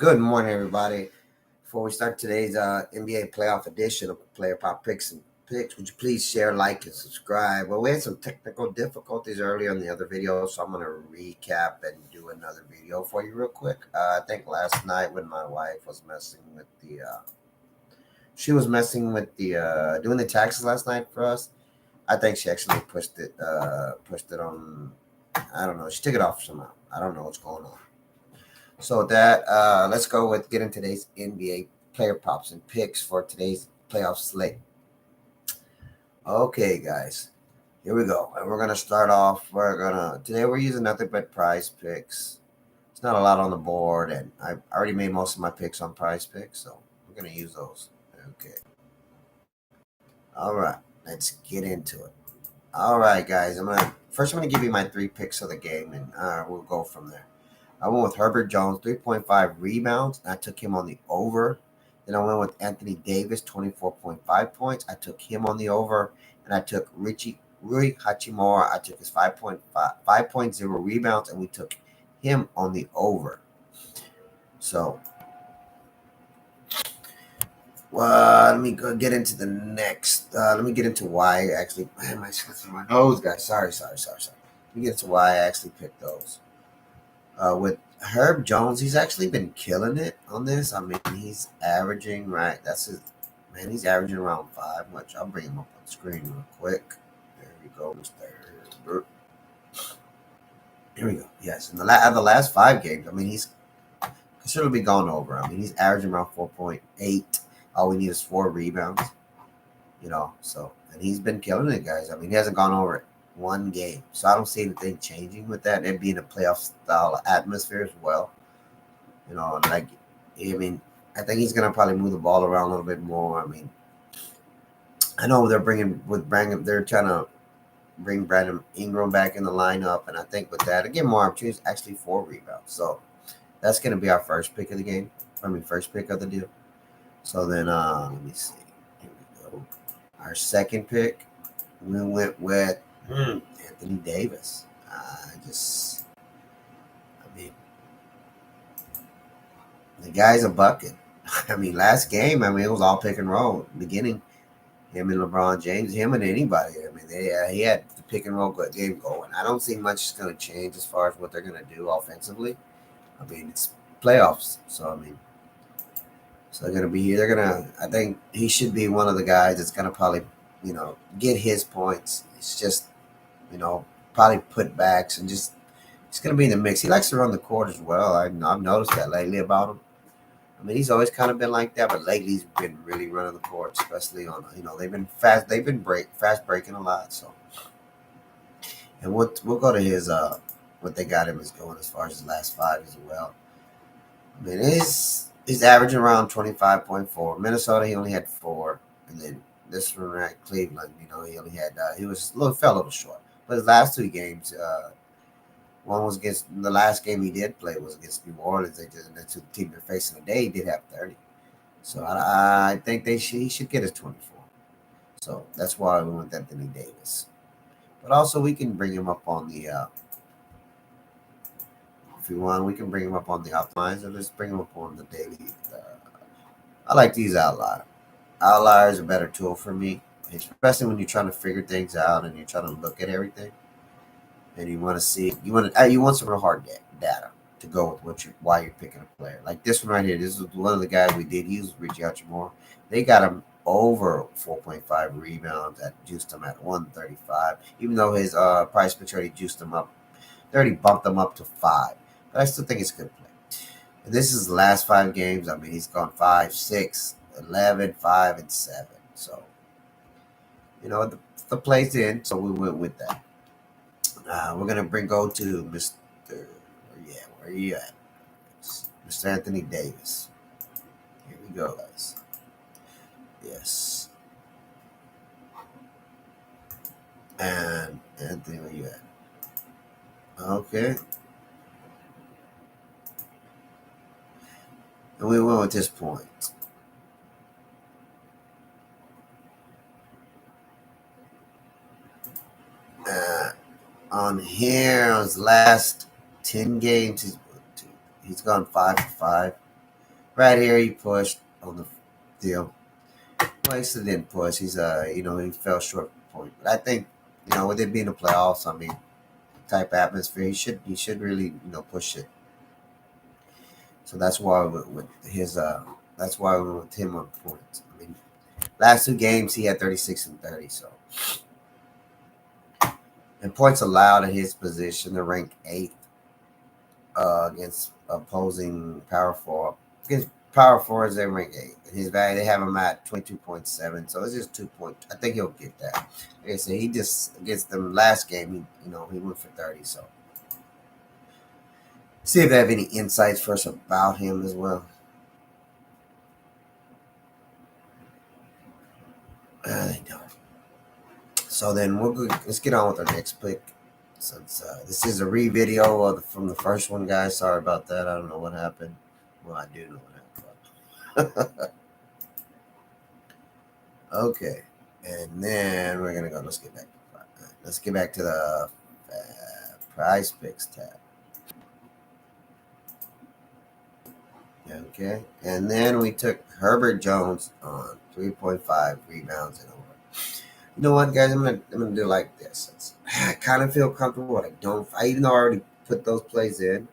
Good morning, everybody. Before we start today's NBA playoff edition of Player Pop Picks and Picks, would you please share, like, and subscribe? Well, we had some technical difficulties earlier in the other video, so I'm going to recap and do another video for you real quick. I think last night when my wife was messing with doing the taxes last night for us. I think she actually pushed it on. I don't know. She took it off somehow. I don't know what's going on. So with that, let's go with getting today's NBA player props and picks for today's playoff slate. Okay, guys, here we go. And we're gonna start off. Today we're using nothing but prize picks. It's not a lot on the board, and I already made most of my picks on prize picks, so we're gonna use those. Okay. All right, let's get into it. All right, guys. I'm gonna give you my three picks of the game, and we'll go from there. I went with Herbert Jones, 3.5 rebounds. I took him on the over. Then I went with Anthony Davis, 24.5 points. I took him on the over. And I took Rui Hachimura. I took his 5.0 rebounds, and we took him on the over. So, let me go get into the next. Let me get into why I actually. Man, my nose, guys. Sorry. Let me get into why I actually picked those. With Herb Jones, he's actually been killing it on this. I mean, he's averaging right. That's his man. He's averaging around 5. Which I'll bring him up on the screen real quick. There we go, Mr. Herbert. Here we go. Yes, in the last 5 games, I mean, he's considerably gone over. I mean, he's averaging around 4.8. All we need is 4 rebounds. So and he's been killing it, guys. I mean, he hasn't gone over it one game. So I don't see anything changing with that and being a playoff style atmosphere as well. I mean, I think he's gonna probably move the ball around a little bit more. I mean, I know they're trying to bring Brandon Ingram back in the lineup, and I think with that, again, more opportunities, actually 4 rebounds. So that's gonna be our first pick of the game. First pick of the deal. So then, let me see. Here we go. Our second pick, we went with Anthony Davis. I mean, the guy's a bucket. I mean, last game, I mean, it was all pick and roll. Beginning, him and LeBron James, him and anybody. I mean, he had the pick and roll game going. I don't see much is going to change as far as what they're going to do offensively. I mean, it's playoffs, so I mean, so they're going to be here. I think he should be one of the guys that's going to probably, get his points. It's just, probably put backs and just he's going to be in the mix. He likes to run the court as well. I've noticed that lately about him. I mean, he's always kind of been like that, but lately he's been really running the court, especially on they've been fast. They've been fast breaking a lot. So, and we'll go to his what they got him is going as far as his last 5 as well. I mean, he's averaging around 25.4. Minnesota, he only had 4, and then this one at Cleveland, he only had fell a little short. But his last 2 games, one was against the last game he did play was against New Orleans. That's the team they're facing today. He did have 30, so I think he should get his 24. So that's why we went Anthony Davis. But also we can bring him up on the if you want, we can bring him up on the optimizer. Let's bring him up on the daily. I like these outliers. Outliers are a better tool for me, especially when you're trying to figure things out and you're trying to look at everything. And you want to see you want some real hard data to go with why you're picking a player. Like this one right here. This is one of the guys we did use, Richie Hachimura. They got him over 4.5 rebounds at juiced him at 135. Even though his price picks already juiced him up, they already bumped him up to 5. But I still think it's a good play. And this is the last 5 games. I mean, he's gone 5, 6, 11, 5, and 7. So the play's in. So we went with that. We're gonna go to Mr. Yeah, where are you at? Mr. Anthony Davis. Here we go, guys. Yes. And Anthony, where you at? Okay. And we went with this point. On here, his last 10 games, he's gone 5 for 5. Right here, he pushed on the deal. Well, he still didn't push. He fell short point. But I think, with it being the playoffs, I mean, type atmosphere, he should really, push it. So that's why that's why we went with him on points. I mean, last two games he had 36 and 30. So and points allowed at his position, they're ranked eighth against opposing power four. Against power fours, they rank eighth. And his value, they have him at 22.7. So it's just 2 point. I think he'll get that. Like I said, he just against them last game. He went for 30. So see if they have any insights first about him as well. They don't. So then let's get on with our next pick. Since this is a re-video from the first one, guys. Sorry about that. I don't know what happened. Well, I do know what happened. Okay, and then we're gonna go. Let's get back. Let's get back to the Prize Picks tab. Okay, and then we took Herbert Jones on 3.5 rebounds and over. You know what, guys? I'm gonna do like this. I kind of feel comfortable, but I don't. Even though I already put those plays in,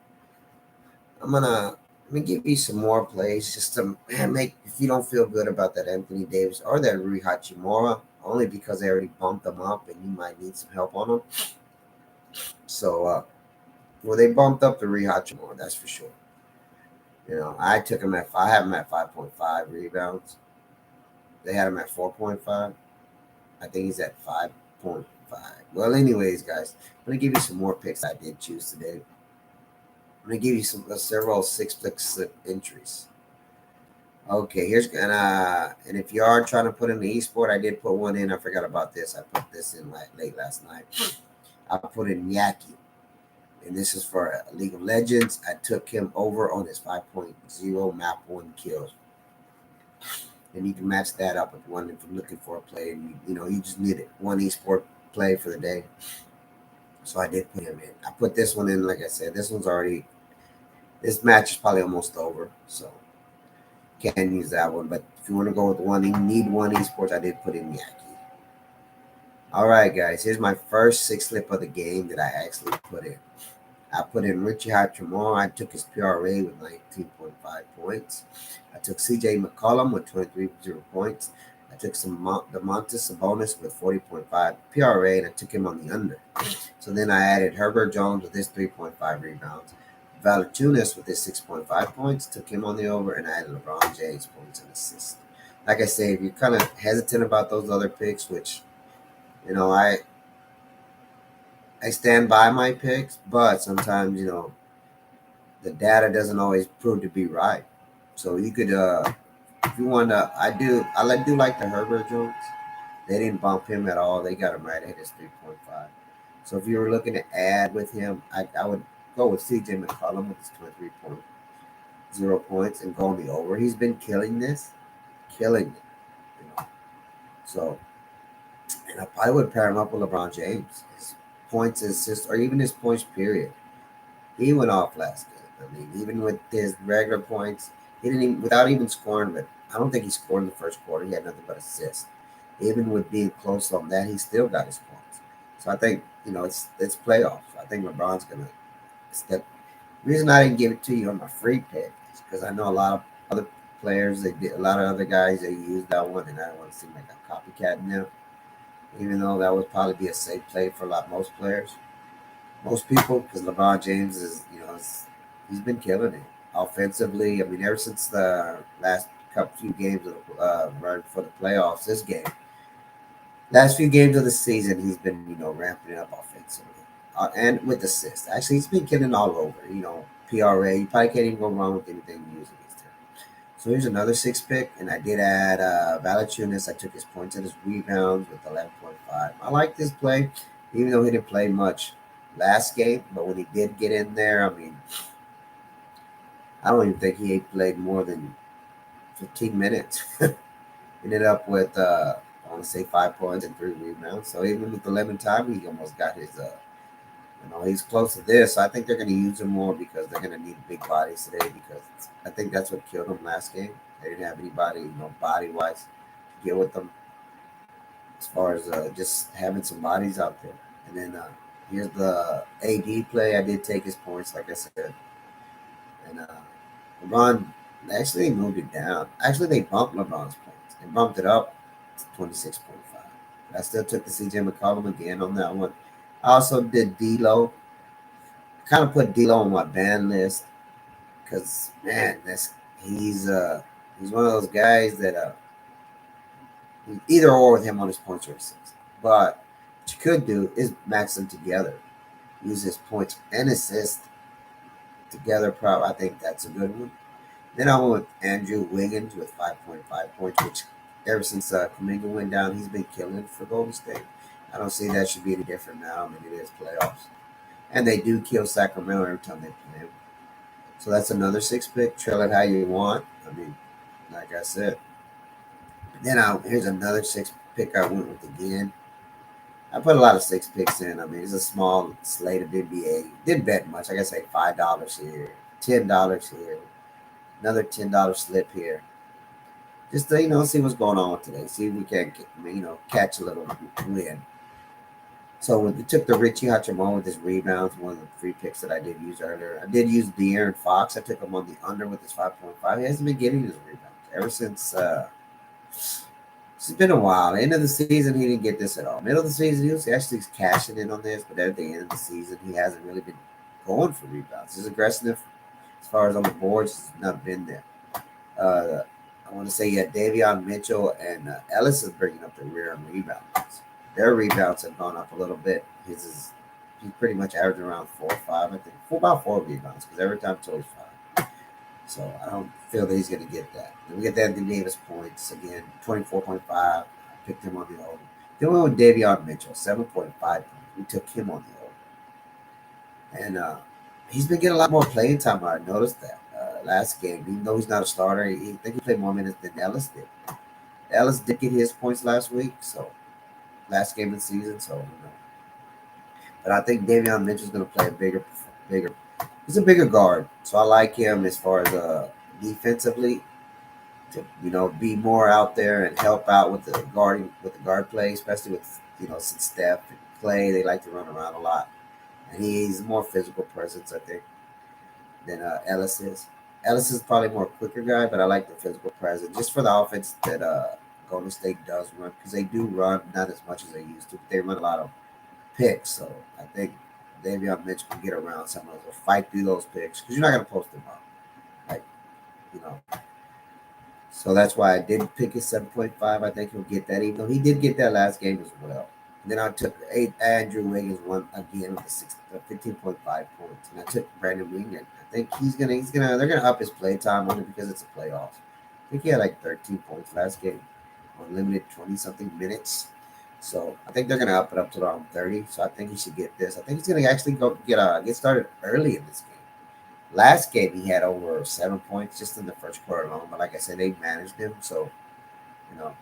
I'm gonna give you some more plays just to make if you don't feel good about that Anthony Davis or that Rui Hachimura, only because they already bumped them up and you might need some help on them. So, well, they bumped up the Rui Hachimura, that's for sure. I took him I have him at 5.5 rebounds. They had him at 4.5. I think he's at 5.5. Well, anyways, guys, I'm gonna give you some more picks I did choose today. I'm gonna give you several six-pick slip entries. Okay, and if you are trying to put in the esport, I did put one in. I forgot about this. I put this in late last night. I put in Yaki, and this is for League of Legends. I took him over on his 5.0 map one kills, and you can match that up with one if you're looking for a play, and you just need it one esport play for the day. So I did put him in. I put this one in. Like I said, this match is probably almost over, so can't use that one. But if you want to go with one, you need one esports. I did put in Yaki. All right, guys. Here's my first six slip of the game that I actually put in. I put in Richie Hachimura. I took his PRA with 19.5 points. I took CJ McCollum with 23.0 points. I took Demontis Sabonis with 40.5 PRA, and I took him on the under. So then I added Herbert Jones with his 3.5 rebounds. Valanciunas with his 6.5 points, took him on the over, and I added LeBron James points and assists. Like I say, if you're kind of hesitant about those other picks, which you know I stand by my picks, but sometimes the data doesn't always prove to be right. So you could, if you want to, do like the Herbert Jones. They didn't bump him at all. They got him right at his 3.5. So if you were looking to add with him, I would go with CJ McCollum with his 23.0 points and go on the over. He's been killing it. You know. So, and I probably would pair him up with LeBron James. His points, assists, or even his points period. He went off last game. I mean, even with his regular points, he didn't even without even scoring. But I don't think he scored in the first quarter. He had nothing but assists. Even with being close on that, he still got his points. So I think it's playoffs. I think LeBron's gonna step. The reason I didn't give it to you on my free pick is because I know a lot of other players. They did a lot of other guys. They used that one, and I don't want to seem like a copycat now. Even though that would probably be a safe play for most players, most people, because LeBron James he's been killing it offensively. I mean, ever since the last couple few games right before the playoffs, last few games of the season, he's been ramping it up offensively and with assists. Actually, he's been killing all over. PRA. You probably can't even go wrong with anything you use against him. So here's another six pick, and I did add Valanciunas. I took his points and his rebounds with 11.5. I like this play, even though he didn't play much last game, but when he did get in there, I mean, I don't even think he played more than 15 minutes. Ended up with I want to say 5 points and three rebounds. So even with the 11 time, he almost got He's close to this. So I think they're going to use him more because they're going to need big bodies today. Because I think that's what killed them last game. They didn't have anybody, body wise, to get with them as far as just having some bodies out there. And then here's the AD play. I did take his points, like I said, and LeBron actually moved it down. Actually, they bumped LeBron's points. They bumped it up to 26.5. But I still took the CJ McCollum again on that one. I also did D'Lo. Kind of put D'Lo on my ban list because man, he's one of those guys that either or with him on his points or assists. But what you could do is max them together. Use his points and assists together. I think that's a good one. Then I went with Andrew Wiggins with 5.5 points, which ever since Kuminga went down, he's been killing for Golden State. I don't see that should be any different now. I mean, it is playoffs. And they do kill Sacramento every time they play him. So that's another six pick. Trail it how you want. I mean, like I said. Then here's another six pick I went with again. I put a lot of six picks in. I mean, it's a small slate of NBA. Didn't bet much. I guess like $5 here, $10 here, another $10 slip here. Just to, see what's going on today. See if we can, catch a little win. So we took the Richie Hachimura with his rebounds, one of the free picks that I did use earlier. I did use De'Aaron Fox. I took him on the under with his 5.5. He hasn't been getting his rebounds ever since. It's been a while. End of the season, he didn't get this at all. Middle of the season, he was actually cashing in on this, but at the end of the season, he hasn't really been going for rebounds. His aggressive, as far as on the boards, has not been there. I want to say Davion Mitchell and Ellis is bringing up the rear and rebounds. Their rebounds have gone up a little bit. He's pretty much averaging around 4 or 5, I think. About 4 rebounds, because every time it's always 5. So I don't feel that he's going to get that. Then we get the Anthony Davis points again, 24.5. I picked him on the over. Then we went with Davion Mitchell, 7.5 points. We took him on the over. And he's been getting a lot more playing time. I noticed that last game. Even though he's not a starter, I think he played more minutes than Ellis did. Ellis did get his points last week, so last game of the season. So, but I think Davion Mitchell's going to play a bigger. He's a bigger guard, so I like him as far as defensively to be more out there and help out with the guard play, especially with since Steph and Clay, they like to run around a lot, and he's a more physical presence I think than Ellis is. Ellis is probably a more quicker guy, but I like the physical presence just for the offense that Golden State does run because they do run not as much as they used to. But they run a lot of picks, so I think Davion Mitchell can get around some of those or fight through those picks because you're not going to post them up. Like, So that's why I did pick his 7.5. I think he'll get that, even though he did get that last game as well. And then I took Andrew Wiggins one again with the 15.5 points. And I took Brandon Wingard. I think they're gonna up his play time only because it's a playoffs. I think he had like 13 points last game on limited 20-something minutes. So I think they're gonna up it up to around 30. So I think he should get this. I think he's gonna actually go get started early in this game. Last game he had over 7 points just in the first quarter alone. But like I said, they managed him. So, you know,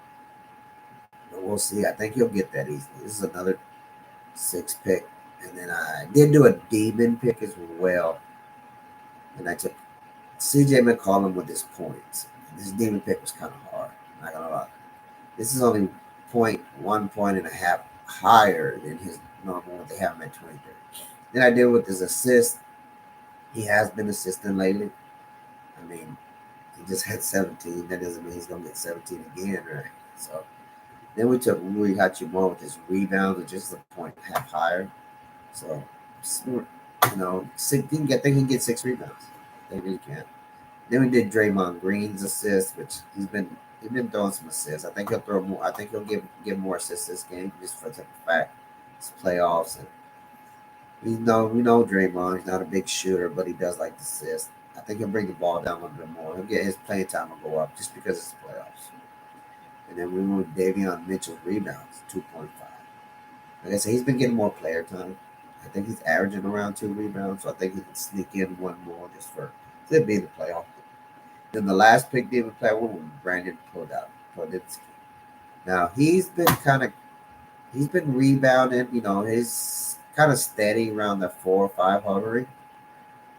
we'll see. I think he'll get that easily. This is another 6 pick. And then I did do a demon pick as well. And I took CJ McCollum with his points. This demon pick was kind of hard. Not gonna lie. This is only 1.5 higher than his normal what they have him at 23. Then I did with his assist. He has been assisting lately. I mean, he just had 17. That doesn't mean he's gonna get 17 again, right? So then we took Rui Hachimura with his rebounds, which is a point and a half higher. So I think he can get 6 rebounds. They really can. Then we did Draymond Green's assist, which he's been throwing some assists. I think he'll throw more. I think he'll give more assists this game just for the fact it's playoffs and we know Draymond. He's not a big shooter, but he does like to assist. I think he'll bring the ball down a little bit more. He'll get his playing time will go up just because it's playoffs. And then we went with Davion Mitchell's rebounds, 2.5. Like I said, he's been getting more player time. I think he's averaging around 2 rebounds, so I think he can sneak in one more just for to be in the playoff. Then the last pick David play one was Brandon Poditsky. Now he's been rebounding. His kind of steady around the 4 or 5 hovering.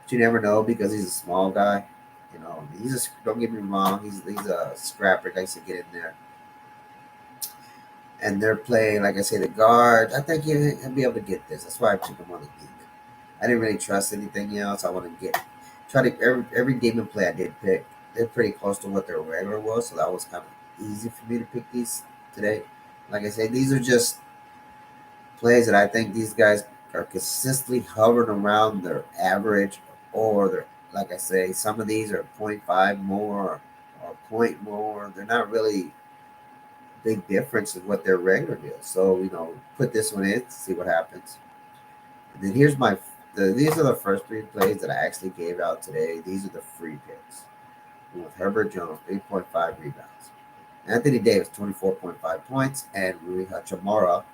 But you never know because he's a small guy. Don't get me wrong, he's a scrapper. Likes to get in there, and they're playing like I say the guard. I think he'll be able to get this. That's why I took him on the demon. I didn't really trust anything else. I want to try to every demon play I did pick. They're pretty close to what their regular was, so that was kind of easy for me to pick these today. Like I say, these are just plays that I think these guys are consistently hovering around their average or their, like I say, some of these are point 0.5 more or point more. They're not really big difference in what their regular is. So, put this one in, see what happens. And then here's these are the first 3 plays that I actually gave out today. These are the free picks. With Herbert Jones, 8.5 rebounds. Anthony Davis, 24.5 points. And Rui Hachimura,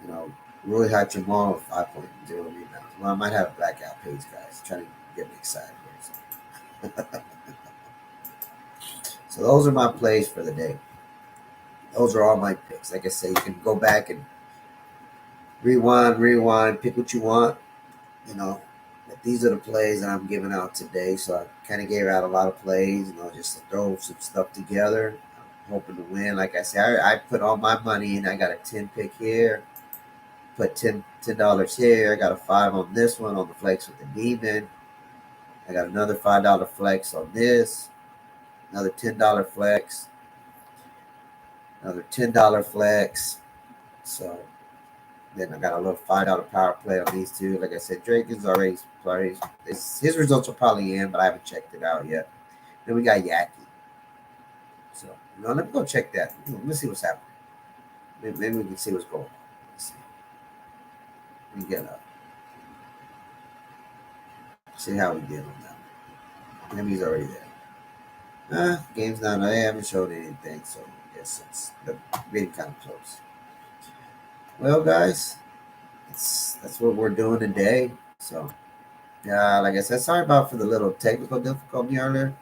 you know, Rui Hachimura with 5.0 rebounds. Well, I might have a blackout page, guys. Trying to get me excited here. So those are my plays for the day. Those are all my picks. Like I say, you can go back and rewind, pick what you want. You know, but these are the plays that I'm giving out today. So I kind of gave out a lot of plays, just to throw some stuff together. I'm hoping to win. Like I said, I put all my money in. I got a 10 pick here, put $10 here. I got a 5 on this one on the flex with the demon. I got another $5 flex on this, another $10 flex, another $10 flex. So then I got a little $5 power play on these two. Like I said, Drake is already his results are probably in, but I haven't checked it out yet. Then we got Yaki. So let me go check that. Let's see what's happening. Maybe we can see what's going on. Let's see. We get up. See how we did on that. Maybe he's already there. Game's not. I haven't showed anything, so I guess it's getting kind of close. Well, guys, that's what we're doing today. So, yeah, like I said, sorry about for the little technical difficulty earlier.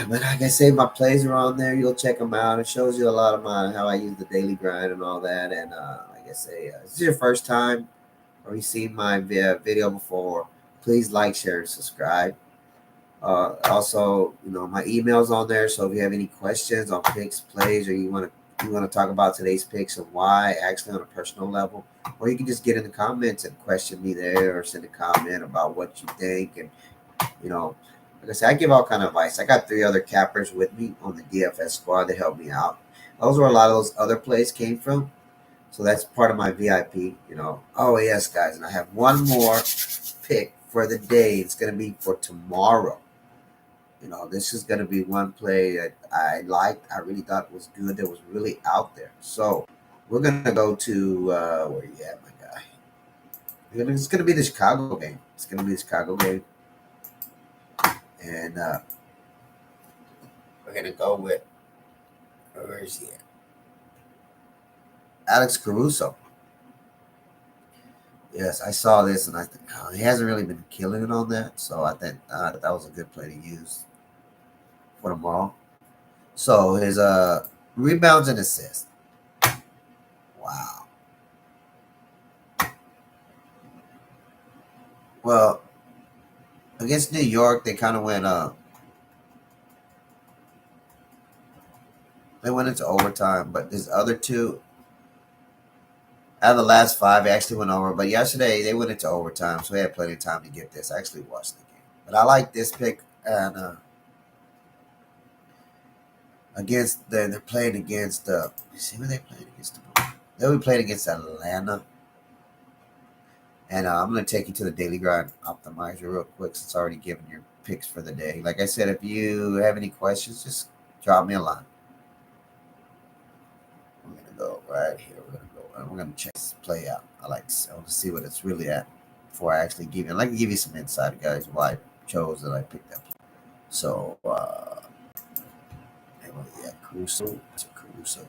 But like I say, my plays are on there. You'll check them out. It shows you a lot of how I use the daily grind and all that. And like I say, if this is your first time or you've seen my video before, please like, share, and subscribe. Also, my email's on there. So if you have any questions on picks, plays, or you want to talk about today's picks and why, actually on a personal level, or you can just get in the comments and question me there, or send a comment about what you think. And like I said, I give all kind of advice. I got 3 other cappers with me on the DFS squad that help me out. Those where a lot of those other plays came from. So that's part of my VIP. Oh yes, guys, and I have one more pick for the day. It's going to be for tomorrow. This is going to be one play that I liked. I really thought was good. That was really out there. So we're going to go to where you at, my guy? It's going to be the Chicago game. It's going to be the Chicago game. And we're going to go with, where is he at? Alex Caruso. Yes, I saw this, and I think he hasn't really been killing it on that. So I think that was a good play to use for tomorrow. So his rebounds and assists. Wow. Well, against New York, they kind of went they went into overtime, but these other two, out of the last 5, they actually went over. But yesterday they went into overtime, so we had plenty of time to get this. I actually watched the game, but I like this pick. And they're playing against. See who they playing against tomorrow? They'll be playing against Atlanta. And I'm going to take you to the Daily Grind Optimizer real quick, since it's already given your picks for the day. Like I said, if you have any questions, just drop me a line. We're going to go right here. We're going to check this play out. I want to see what it's really at before I actually give you. I'd like to give you some insight, guys, why I chose that I picked that play. So, Caruso. It's a Caruso.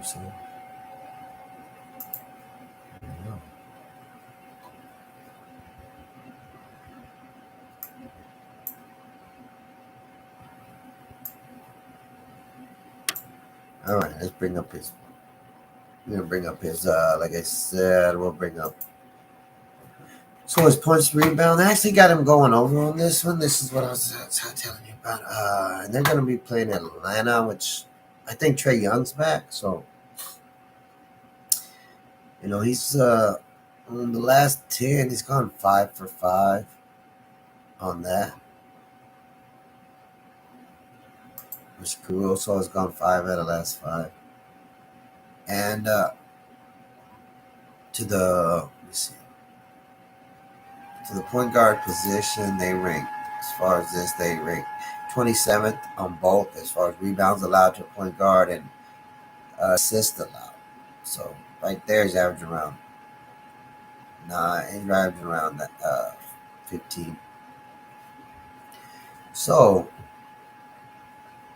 So, yeah. All right, let's bring up his. We're gonna bring up his. Like I said, we'll bring up. So his punch rebound. I actually got him going over on this one. This is what I was telling you about. And they're gonna be playing Atlanta, which I think Trey Young's back. So he's on the last 10. He's gone 5 for 5 on that. Which Caruso has gone 5 out of the last 5. And to the let me see, to the point guard position, they rank as far as this. They rank 27th on both as far as rebounds allowed to a point guard and assists allowed. So right there, he's averaging around 9. He's averaging around that 15. So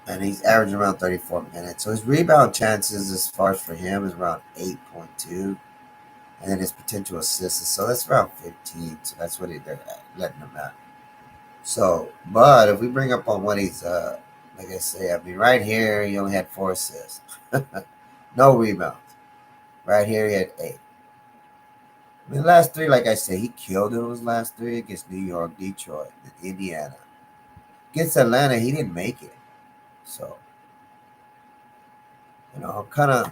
and he's averaging around 34 minutes. So his rebound chances, as far as for him, is around 8.2. And then his potential assists, so that's around 15. So that's what they're letting him at. So, but if we bring up on what he's, like I say, I mean, right here, he only had 4 assists. No rebounds. Right here, he had 8. I mean, the last 3, like I said, he killed it in his last 3 against New York, Detroit, and Indiana. Against Atlanta, he didn't make it. So, kind of,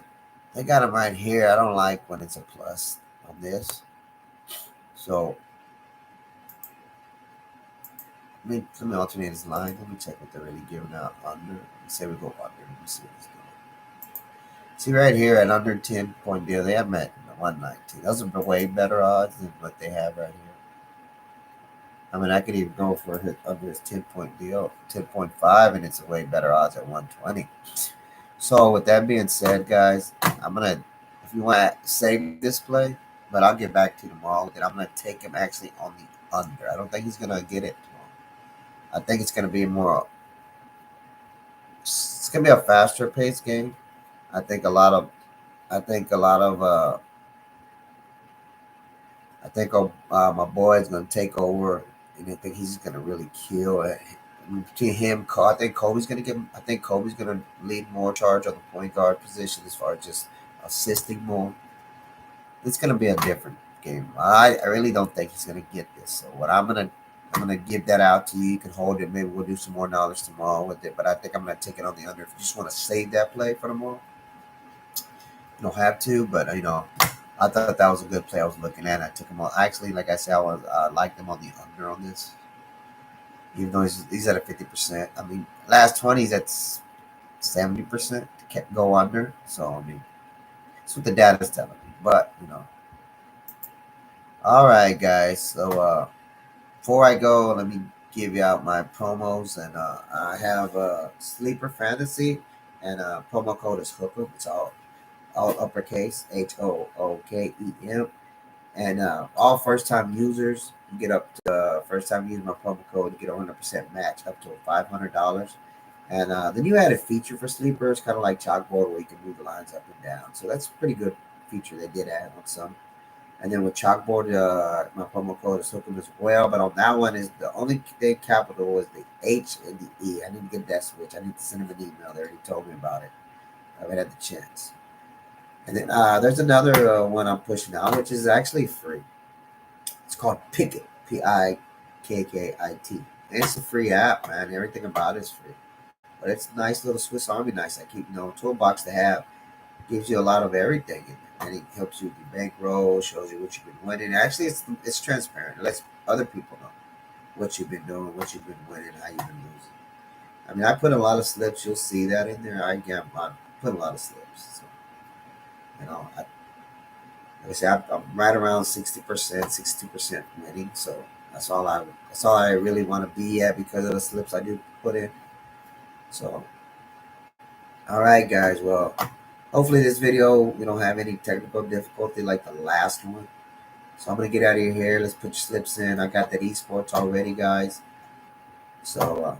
they got him right here. I don't like when it's a plus on this. So, let me alternate his line. Let me check what they're really giving out under. Let's say we go under. Let me see what he's doing. See right here at under 10 point deal, they have him at 119. Those are way better odds than what they have right here. I mean, I could even go for under his 10 point deal, 10.5, and it's a way better odds at 120. So with that being said, guys, I'm gonna, if you want to save this play, but I'll get back to you tomorrow with it. I'm gonna take him actually on the under. I don't think he's gonna get it tomorrow. I think it's gonna be more. It's gonna be a faster paced game. I think a lot of. I think a lot of. I think my boy is gonna take over, and I think he's gonna really kill it. Between him, I think Kobe's gonna give. I think Kobe's gonna lead more charge on the point guard position as far as just assisting more. It's gonna be a different game. I really don't think he's gonna get this. So what I'm gonna give that out to you. You can hold it. Maybe we'll do some more knowledge tomorrow with it. But I think I'm gonna take it on the under. If you just want to save that play for tomorrow, you don't have to. But I thought that was a good play I was looking at. I took him on. Actually, like I said, I liked him on the under on this. Even though he's at a 50%. I mean, last 20 he's at 70% to go under. So I mean, that's what the data's telling me. But all right, guys. So before I go, let me give you out my promos, and I have Sleeper Fantasy, and promo code is Hookem. It's all uppercase, HOOKEM. And all first time users, you get up to first time using my promo code, you get a 100% match up to $500. And the new added feature for Sleeper is kind of like chalkboard where you can move the lines up and down. So that's a pretty good feature they did add on some. And then with chalkboard, my promo code is Hookem as well. But on that one, is the only thing capital was the H and the E. I need to get that switch. I need to send him an email. They already told me about it. I haven't had the chance. And then there's another one I'm pushing out, which is actually free. It's called Pickit, Pikkit. And it's a free app, man. Everything about it is free. But it's a nice little Swiss Army knife. I keep toolbox to have. Gives you a lot of everything in it. And it helps you with your bankroll, shows you what you've been winning. Actually, it's transparent. It lets other people know what you've been doing, what you've been winning, how you've been losing. I mean, I put a lot of slips. You'll see that in there. I put a lot of slips. So, like I say, I'm right around 60%, 62% winning. So that's all I really want to be at because of the slips I do put in. So, all right, guys. Well, hopefully this video we don't have any technical difficulty like the last one. So I'm gonna get out of here. Let's put your slips in. I got that esports already, guys. So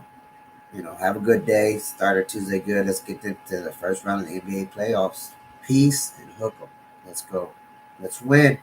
have a good day. Start our Tuesday good. Let's get into the first round of the NBA playoffs. piece and hook them. Let's go. Let's win.